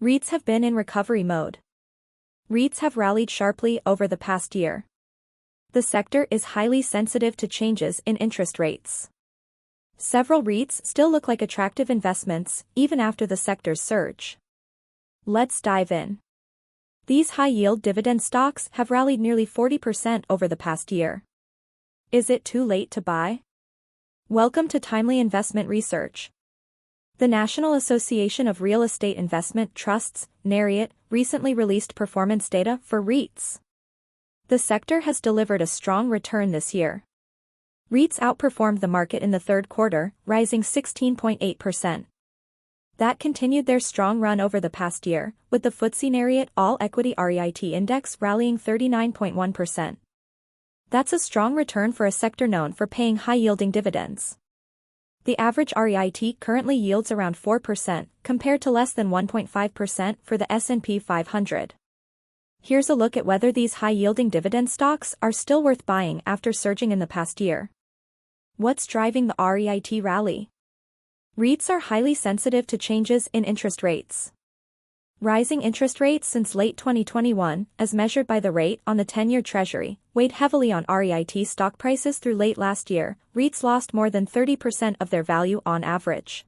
REITs have been in recovery mode. REITs have rallied sharply over the past year. The sector is highly sensitive to changes in interest rates. Several REITs still look like attractive investments, even after the sector's surge. Let's dive in. These high-yield dividend stocks have rallied nearly 40% over the past year. Is it too late to buy? Welcome to Timely Investment Research. The National Association of Real Estate Investment Trusts, NAREIT, recently released performance data for REITs. The sector has delivered a strong return this year. REITs outperformed the market in the third quarter, rising 16.8%. That continued their strong run over the past year, with the FTSE NAREIT All-Equity REIT Index rallying 39.1%. That's a strong return for a sector known for paying high-yielding dividends. The average REIT currently yields around 4%, compared to less than 1.5% for the S&P 500. Here's a look at whether these high-yielding dividend stocks are still worth buying after surging in the past year. What's driving the REIT rally? REITs are highly sensitive to changes in interest rates. Rising interest rates since late 2021, as measured by the rate on the 10-year Treasury, weighed heavily on REIT stock prices through late last year. REITs lost more than 30% of their value on average.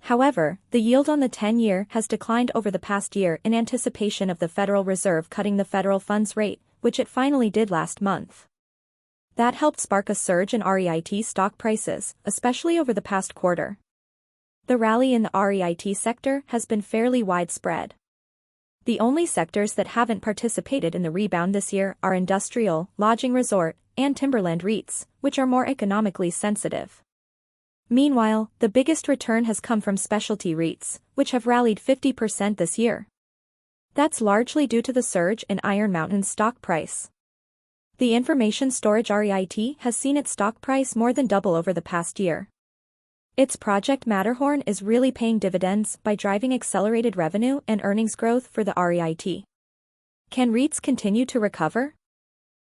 However, the yield on the 10-year has declined over the past year in anticipation of the Federal Reserve cutting the federal funds rate, which it finally did last month. That helped spark a surge in REIT stock prices, especially over the past quarter. The rally in the REIT sector has been fairly widespread. The only sectors that haven't participated in the rebound this year are industrial, lodging resort, and timberland REITs, which are more economically sensitive. Meanwhile, the biggest return has come from specialty REITs, which have rallied 50% this year. That's largely due to the surge in Iron Mountain's stock price. The information storage REIT has seen its stock price more than double over the past year. Its Project Matterhorn is really paying dividends by driving accelerated revenue and earnings growth for the REIT. Can REITs continue to recover?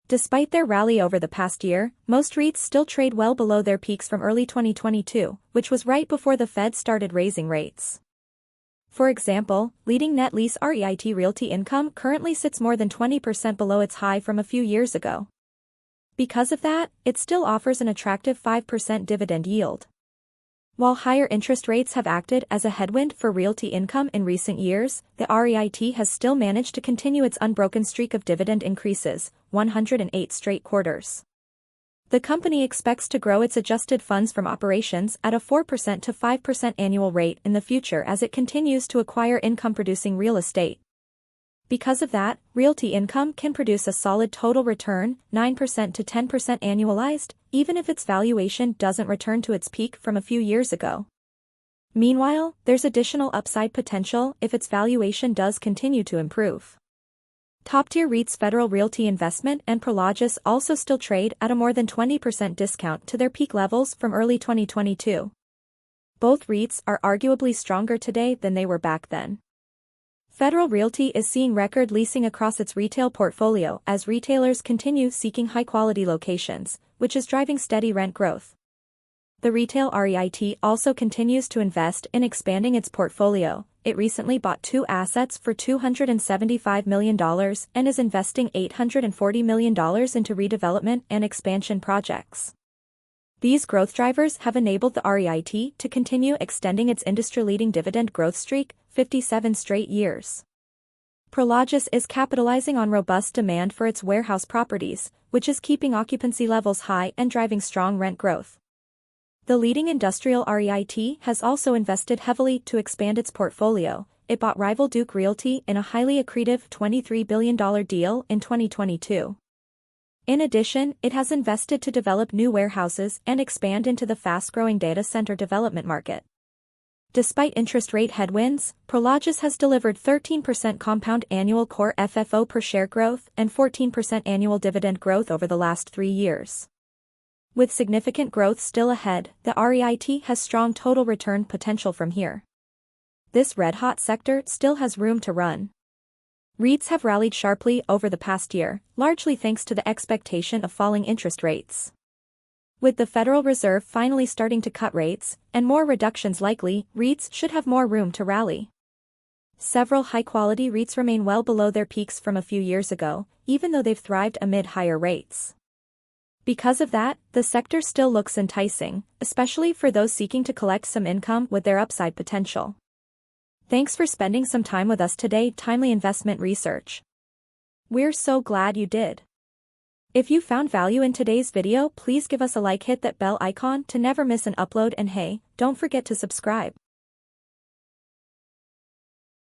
Despite their rally over the past year, most REITs still trade well below their peaks from early 2022, which was right before the Fed started raising rates. For example, leading net lease REIT Realty Income currently sits more than 20% below its high from a few years ago. Because of that, it still offers an attractive 5% dividend yield. While higher interest rates have acted as a headwind for realty income in recent years, the REIT has still managed to continue its unbroken streak of dividend increases, 108 straight quarters. The company expects to grow its adjusted funds from operations at a 4% to 5% annual rate in the future as it continues to acquire income-producing real estate. Because of that, realty income can produce a solid total return, 9% to 10% annualized, even if its valuation doesn't return to its peak from a few years ago. Meanwhile, there's additional upside potential if its valuation does continue to improve. Top-tier REITs Federal Realty Investment and Prologis also still trade at a more than 20% discount to their peak levels from early 2022. Both REITs are arguably stronger today than they were back then. Federal Realty is seeing record leasing across its retail portfolio as retailers continue seeking high-quality locations, which is driving steady rent growth. The retail REIT also continues to invest in expanding its portfolio. It recently bought 2 assets for $275 million and is investing $840 million into redevelopment and expansion projects. These growth drivers have enabled the REIT to continue extending its industry-leading dividend growth streak, 57 straight years. Prologis is capitalizing on robust demand for its warehouse properties, which is keeping occupancy levels high and driving strong rent growth. The leading industrial REIT has also invested heavily to expand its portfolio. It bought rival Duke Realty in a highly accretive $23 billion deal in 2022. In addition, it has invested to develop new warehouses and expand into the fast-growing data center development market. Despite interest rate headwinds, Prologis has delivered 13% compound annual core FFO per share growth and 14% annual dividend growth over the last 3 years. With significant growth still ahead, the REIT has strong total return potential from here. This red-hot sector still has room to run. REITs have rallied sharply over the past year, largely thanks to the expectation of falling interest rates. With the Federal Reserve finally starting to cut rates, and more reductions likely, REITs should have more room to rally. Several high-quality REITs remain well below their peaks from a few years ago, even though they've thrived amid higher rates. Because of that, the sector still looks enticing, especially for those seeking to collect some income with their upside potential. Thanks for spending some time with us today, Timely Investment Research. We're so glad you did. If you found value in today's video, please give us a like, hit that bell icon to never miss an upload, and hey, don't forget to subscribe.